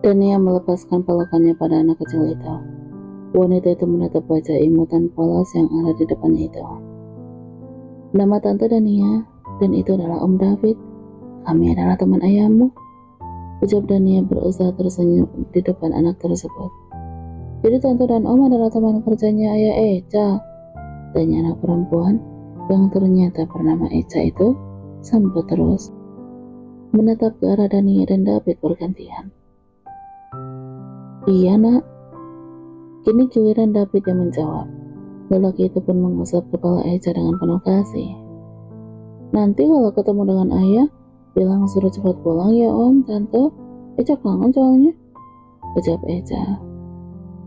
Dania melepaskan pelukannya pada anak kecil itu. Wanita itu menatap wajah imutan polos yang ada di depannya itu. Nama Tante Dania, dan itu adalah Om David. Kami adalah teman ayahmu, ucap Dania berusaha tersenyum di depan anak tersebut. Jadi Tante dan Om adalah teman kerjanya ayah Eca, tanya anak perempuan yang ternyata bernama Eca itu sambil terus menatap ke arah Dania dan David bergantian. Iya nak, kini giliran David yang menjawab. Lelaki itu pun mengusap kepala Eca dengan penuh kasih. Nanti kalau ketemu dengan ayah, bilang suruh cepat pulang ya Om, Tante. Eca kangen soalnya, ucap Eca.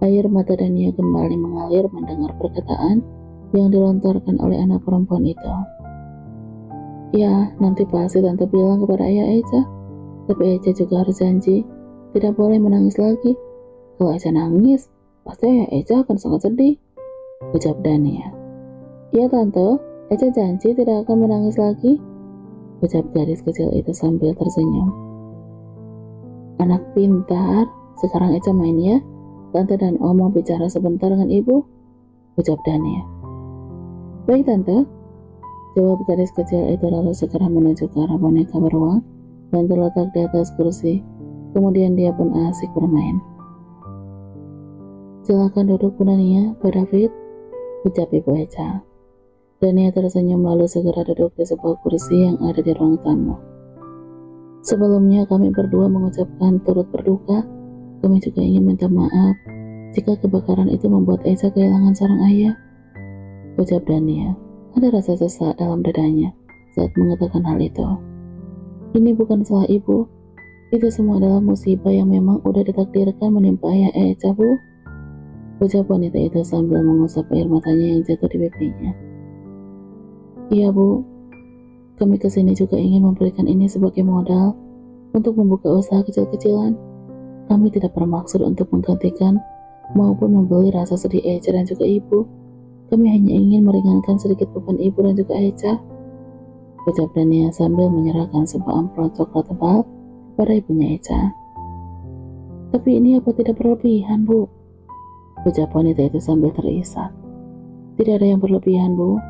Air mata Dania kembali mengalir mendengar perkataan yang dilontarkan oleh anak perempuan itu. Ya, nanti pasti Tante bilang kepada ayah Eca. Tapi Eca juga harus janji, tidak boleh menangis lagi. Kalau Eca nangis, pasti ayah Eca akan sangat sedih, ucap Dania. Iya Tante, Eca janji tidak akan menangis lagi, ucap gadis kecil itu sambil tersenyum. Anak pintar, sekarang Eca main ya. Tante dan Om mau bicara sebentar dengan ibu, ucap Dania. Baik Tante, jawab gadis kecil itu lalu segera menuju ke arah boneka beruang dan terletak di atas kursi. Kemudian dia pun asik bermain. Silakan duduk Bu Dania, Pak David, ucap Ibu Eca. Dania tersenyum lalu segera duduk di sebuah kursi yang ada di ruang tamu. Sebelumnya kami berdua mengucapkan turut berduka. Kami juga ingin minta maaf jika kebakaran itu membuat Eca kehilangan seorang ayah, ucap Dania. Ada rasa sesak dalam dadanya saat mengatakan hal itu. Ini bukan salah ibu. Itu semua adalah musibah yang memang udah ditakdirkan menimpa ayah Eca, Bu, ucap wanita itu sambil mengusap air matanya yang jatuh di pipinya. Iya Bu, kami kesini juga ingin memberikan ini sebagai modal untuk membuka usaha kecil-kecilan. Kami tidak bermaksud untuk menggantikan maupun membeli rasa sedih Eca dan juga ibu. Kami hanya ingin meringankan sedikit beban ibu dan juga Eca, ucap Dania sambil menyerahkan sebuah amplop coklat tebal kepada ibunya Eca. Tapi ini apa tidak berlebihan, Bu, ucap wanita itu sambil terisak. Tidak ada yang berlebihan, Bu.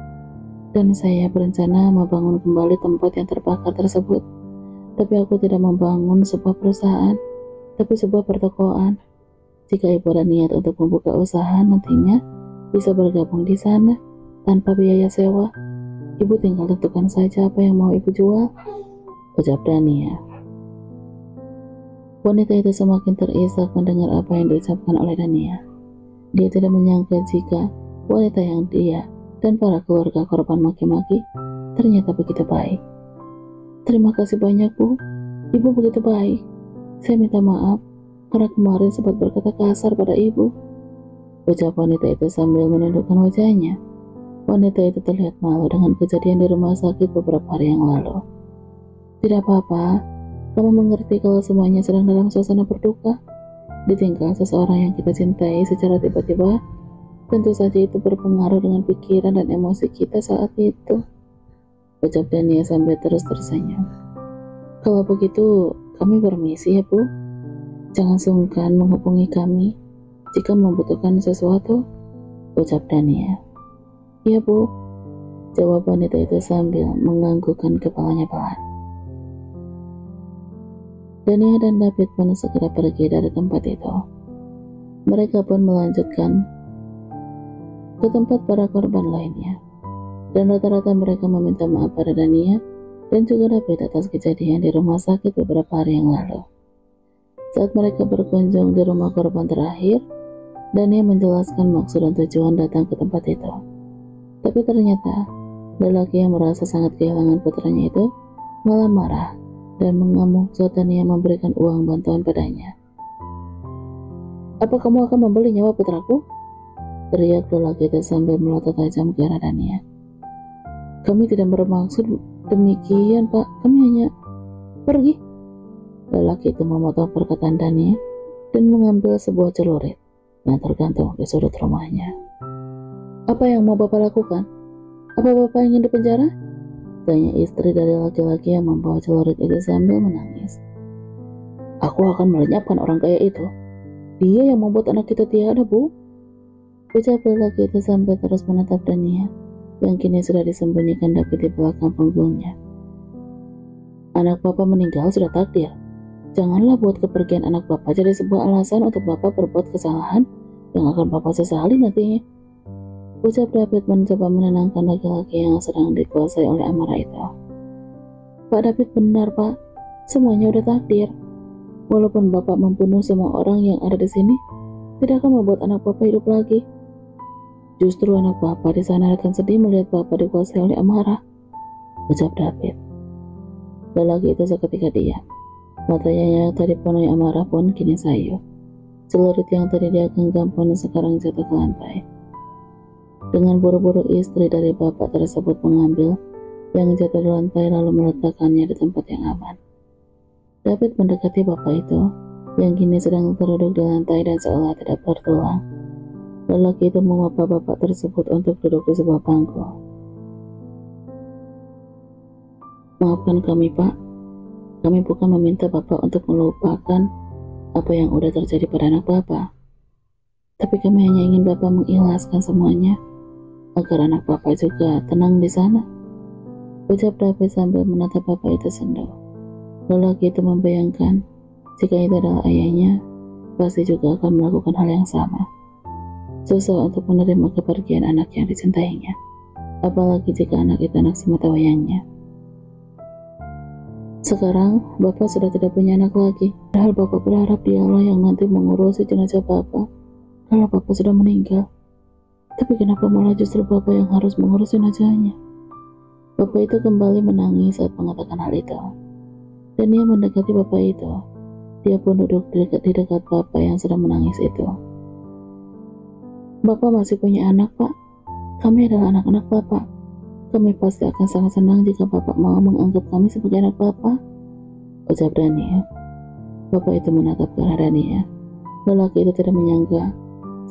Dan saya berencana membangun kembali tempat yang terbakar tersebut. Tapi aku tidak membangun sebuah perusahaan, tapi sebuah pertokoan. Jika ibu ada niat untuk membuka usaha nantinya, bisa bergabung di sana tanpa biaya sewa. Ibu tinggal tentukan saja apa yang mau ibu jual, ucap Dania. Wanita itu semakin terisak mendengar apa yang diucapkan oleh Dania. Dia tidak menyangka jika wanita yang dia dan para keluarga korban maki-maki ternyata begitu baik. Terima kasih banyak Bu, Ibu begitu baik. Saya minta maaf karena kemarin sempat berkata kasar pada Ibu, ucap wanita itu sambil menundukkan wajahnya. Wanita itu terlihat malu dengan kejadian di rumah sakit beberapa hari yang lalu. Tidak apa-apa, kamu mengerti kalau semuanya sedang dalam suasana berduka. Ditinggal seseorang yang kita cintai secara tiba-tiba, tentu saja itu berpengaruh dengan pikiran dan emosi kita saat itu, ucap Dania sambil terus tersenyum. Kalau begitu, kami permisi ya Bu. Jangan sungkan menghubungi kami jika membutuhkan sesuatu, ucap Dania. Iya Bu, jawab wanita itu sambil menganggukkan kepalanya pelan. Dania dan David pun segera pergi dari tempat itu. Mereka pun melanjutkan ke tempat para korban lainnya. Dan rata-rata mereka meminta maaf pada Dania dan juga David atas kejadian di rumah sakit beberapa hari yang lalu. Saat mereka berkunjung di rumah korban terakhir, Dania menjelaskan maksud dan tujuan datang ke tempat itu. Tapi ternyata, lelaki yang merasa sangat kehilangan putranya itu malah marah dan mengamuk saat Dania memberikan uang bantuan padanya. Apa kamu akan membeli nyawa putraku? Teriak lelaki itu sambil melotot tajam ke arah Dania. Kami tidak bermaksud demikian, Pak. Kami hanya pergi. Lelaki itu memotong perkataan Dania dan mengambil sebuah celurit yang tergantung di sudut rumahnya. Apa yang mau Bapak lakukan? Apa Bapak ingin dipenjara? Tanya istri dari laki-laki yang membawa celurit itu sambil menangis. Aku akan melenyapkan orang kaya itu. Dia yang membuat anak kita tiada, Bu. Ucap lelaki itu sambil terus menatap Dania, yang kini sudah disembunyikan David di belakang punggungnya. Anak Bapak meninggal sudah takdir. Janganlah buat kepergian anak Bapak jadi sebuah alasan untuk Bapak berbuat kesalahan yang akan Bapak sesali nantinya. Ucap David mencoba menenangkan laki-laki yang sedang dikuasai oleh amarah itu. Pak David, benar Pak, semuanya udah takdir. Walaupun Bapak membunuh semua orang yang ada di sini, tidak akan membuat anak Bapak hidup lagi. Justru anak Bapak di sana akan sedih melihat Bapak dikuasai oleh amarah, ucap David. Lelaki itu seketika diam. Matanya yang tadi penuh amarah pun kini sayu. Celurit yang tadi dia genggam pun sekarang jatuh ke lantai. Dengan buru-buru istri dari Bapak tersebut mengambil yang jatuh di lantai lalu meletakkannya di tempat yang aman. David mendekati Bapak itu, yang kini sedang terduduk di lantai dan seolah tidak bertulang. Lelaki itu memapa Bapak tersebut untuk duduk di sebuah bangku. Maafkan kami, Pak. Kami bukan meminta Bapak untuk melupakan apa yang udah terjadi pada anak Bapak. Tapi kami hanya ingin Bapak mengikhlaskan semuanya, agar anak Bapak juga tenang di sana. Ucap David sambil menatap Bapak itu sendu. Lelaki itu membayangkan, jika itu adalah ayahnya, pasti juga akan melakukan hal yang sama. Susah untuk menerima kepergian anak yang dicintainya, apalagi jika anak itu anak semata wayangnya. Sekarang, Bapak sudah tidak punya anak lagi, padahal Bapak berharap dialah yang nanti mengurusi jenazah Bapak kalau Bapak sudah meninggal. Tapi kenapa malah justru Bapak yang harus mengurus jenazahnya? Bapak itu kembali menangis saat mengatakan hal itu. Dan dia mendekati Bapak itu. Dia pun duduk di dekat Bapak yang sedang menangis itu. Bapak masih punya anak, Pak. Kami adalah anak-anak Bapak. Kami pasti akan sangat senang jika Bapak mau menganggap kami sebagai anak Bapak, ucap Dania. Bapak itu menatap ke arah Dania. Lelaki itu tidak menyangka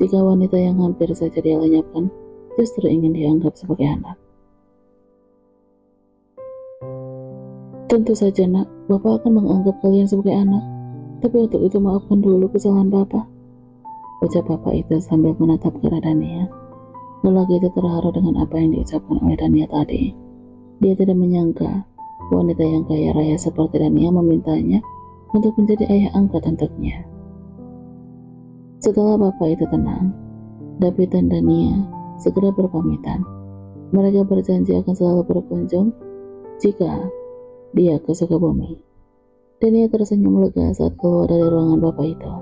jika wanita yang hampir saja dia lenyapkan justru ingin dianggap sebagai anak. Tentu saja, Nak, Bapak akan menganggap kalian sebagai anak. Tapi untuk itu maafkan dulu kesalahan Bapak, ucap Bapak itu sambil menatap ke arah Dania. Lelaki itu terharu dengan apa yang diucapkan oleh Dania tadi. Dia tidak menyangka wanita yang kaya raya seperti Dania memintanya untuk menjadi ayah angkat untuknya. Setelah Bapak itu tenang, David dan Dania segera berpamitan. Mereka berjanji akan selalu berkunjung jika dia ke Sukabumi. Dania tersenyum lega saat keluar dari ruangan Bapak itu.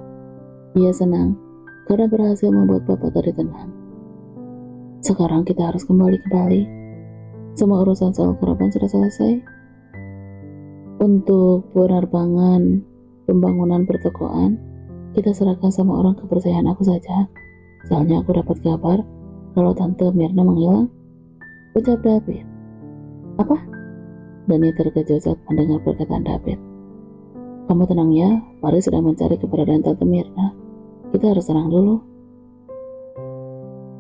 Ia senang karena berhasil membuat Bapak tadi tenang. Sekarang kita harus kembali ke Bali. Semua urusan soal kerapan sudah selesai. Untuk penerbangan pembangunan pertokoan, kita serahkan sama orang kepercayaan aku saja. Soalnya aku dapat kabar kalau Tante Mirna menghilang, ucap David. Apa? Dania terkejut saat mendengar perkataan David. Kamu tenang ya, Paris sedang mencari keberadaan Tante Mirna. Kita harus tenang dulu,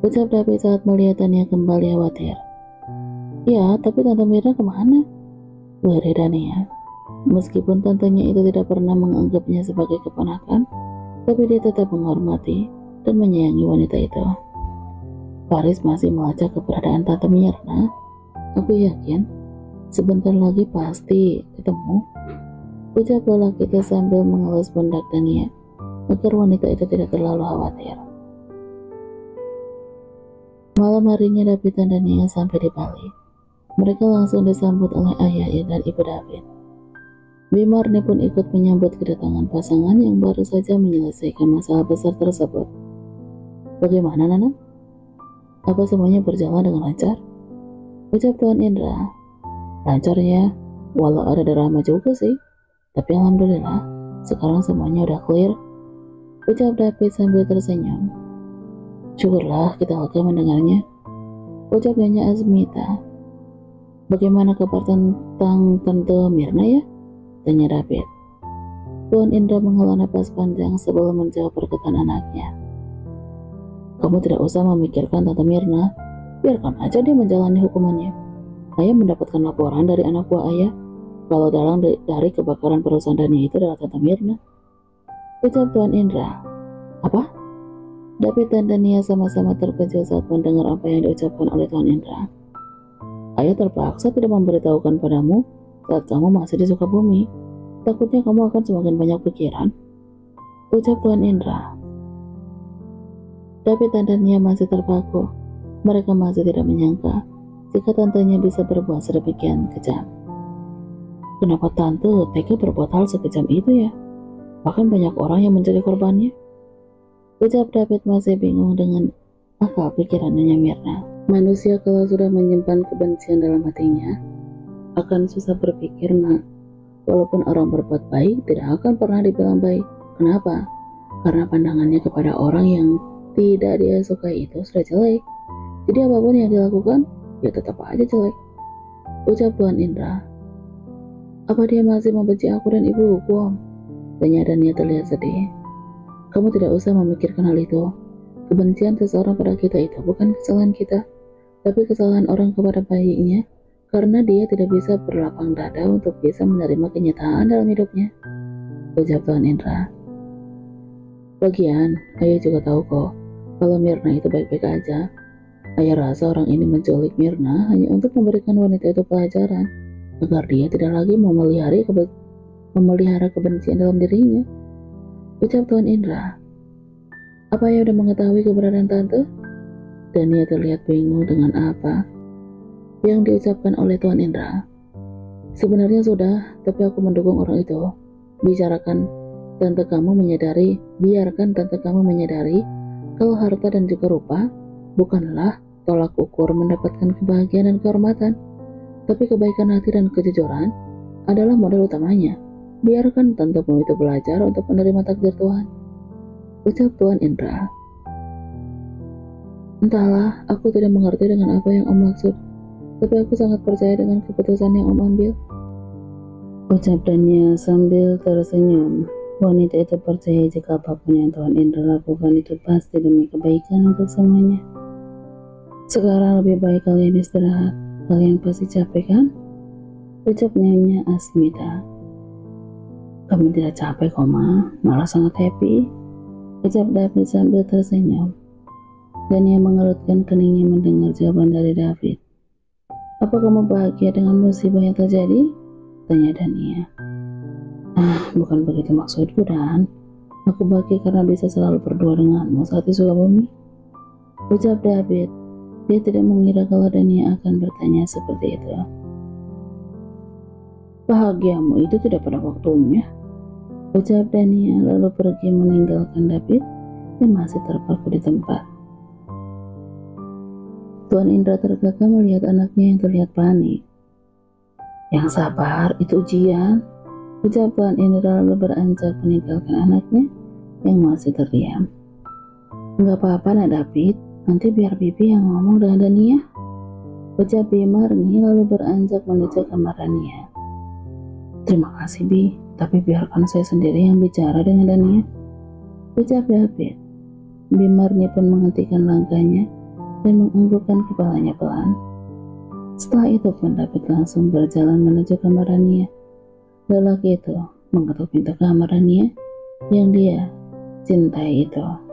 ucap David saat melihat Dania kembali khawatir. Ya, tapi Tante Mirna kemana? Lirih Dania. Meskipun tantenya itu tidak pernah menganggapnya sebagai keponakan, tapi dia tetap menghormati dan menyayangi wanita itu. Paris masih melacak keberadaan Tante Mirna. Aku yakin sebentar lagi pasti ketemu, ucap lelaki itu sambil mengelus pundak Dania agar wanita itu tidak terlalu khawatir. Malam harinya David dan Dania sampai di Bali. Mereka langsung disambut oleh ayah dan ibu David. Bimarni pun ikut menyambut kedatangan pasangan yang baru saja menyelesaikan masalah besar tersebut. Bagaimana, Nana? Apa semuanya berjalan dengan lancar? Ucap Tuan Indra. Lancar ya, walau ada drama juga sih. Tapi alhamdulillah, sekarang semuanya udah clear, ucap David sambil tersenyum. Syukurlah kita lega mendengarnya, ucap Nyonya Azmita. Bagaimana kabar tentang Tante Mirna ya? Tanya David. Tuan Indra menghela napas panjang sebelum menjawab perkataan anaknya. Kamu tidak usah memikirkan Tante Mirna, biarkan aja dia menjalani hukumannya. Ayah mendapatkan laporan dari anak buah ayah kalau dalang dari kebakaran perusahaan Dania itu adalah Tante Mirna. ucap Tuan Indra. Apa? David dan Dania sama-sama terkejut saat mendengar apa yang diucapkan oleh Tuan Indra. Ayah terpaksa tidak memberitahukan padamu saat kamu masih di Sukabumi. Takutnya kamu akan semakin banyak pikiran, ucap Tuan Indra. David dan Dania masih terpaku. Mereka masih tidak menyangka jika tantenya bisa berbuat sedemikian kejam. Kenapa tante tega berbuat hal sekejam itu ya? Bahkan banyak orang yang menjadi korbannya, ucap David masih bingung dengan akal pikirannya Mirna. Manusia kalau sudah menyimpan kebencian dalam hatinya akan susah berpikir, nak. Walaupun orang berbuat baik tidak akan pernah dibilang baik. Kenapa? Karena pandangannya kepada orang yang tidak dia sukai itu sudah jelek. Jadi apapun yang dilakukan ya tetap aja jelek, ucap Tuan Indra. Apa dia masih membenci aku dan ibuku, Om? Tanya Dania terlihat sedih. Kamu tidak usah memikirkan hal itu. Kebencian seseorang pada kita itu bukan kesalahan kita, tapi kesalahan orang kepada bayinya, karena dia tidak bisa berlapang dada untuk bisa menerima kenyataan dalam hidupnya, ucap Tuan Indra. Lagian, ayah juga tahu kok, kalau Mirna itu baik-baik aja. Ayah rasa orang ini menculik Mirna hanya untuk memberikan wanita itu pelajaran, agar dia tidak lagi memelihara kebencian dalam dirinya, ucap Tuan Indra. Apa ayah sudah mengetahui keberadaan tante? Dania terlihat bingung dengan apa yang diucapkan oleh Tuan Indra. Sebenarnya sudah, tapi aku mendukung orang itu. Biarkan tante kamu menyadari kalau harta dan juga rupa bukanlah tolak ukur mendapatkan kebahagiaan dan kehormatan, tapi kebaikan hati dan kejujuran adalah modal utamanya. Biarkan tantemu itu belajar untuk menerima takdir Tuhan, ucap Tuan Indra. Entahlah, aku tidak mengerti dengan apa yang Om maksud, tapi aku sangat percaya dengan keputusan yang Om ambil, ucap Dania sambil tersenyum. Wanita itu percaya jika apapun yang Tuan Indra lakukan itu pasti demi kebaikan untuk semuanya. Sekarang lebih baik kalian istirahat. Kalian pasti capek kan? Ucap Nyonya Asmita. Kami tidak capek kok, Ma. Malah sangat happy, ucap David sambil tersenyum. Dania mengerutkan keningnya mendengar jawaban dari David. Apa kamu bahagia dengan musibah yang terjadi? Tanya Dania. Bukan begitu maksudku, Dan. Aku bahagia karena bisa selalu berdua denganmu saat di Sukabumi, ucap David. Dia tidak mengira kalau Dania akan bertanya seperti itu. Bahagiamu itu tidak pada waktunya, ucap Dania lalu pergi meninggalkan David yang masih terpaku di tempat. Tuan Indra tergagap melihat anaknya yang terlihat panik. Yang sabar, itu ujian, ucap Tuan Indra lalu beranjak meninggalkan anaknya yang masih terdiam. Enggak apa-apa, nak David. Nanti biar Bibi yang ngomong dengan Dania, ucap Bimarni lalu beranjak menuju kamar Dania. Terima kasih, Bi, tapi biarkan saya sendiri yang bicara dengan Dania, ucap David. Bimarni pun menghentikan langkahnya dan menganggukkan kepalanya pelan. Setelah itu pun David langsung berjalan menuju kamar Dania. Lelaki itu mengetuk pintu kamar Dania yang dia cintai itu.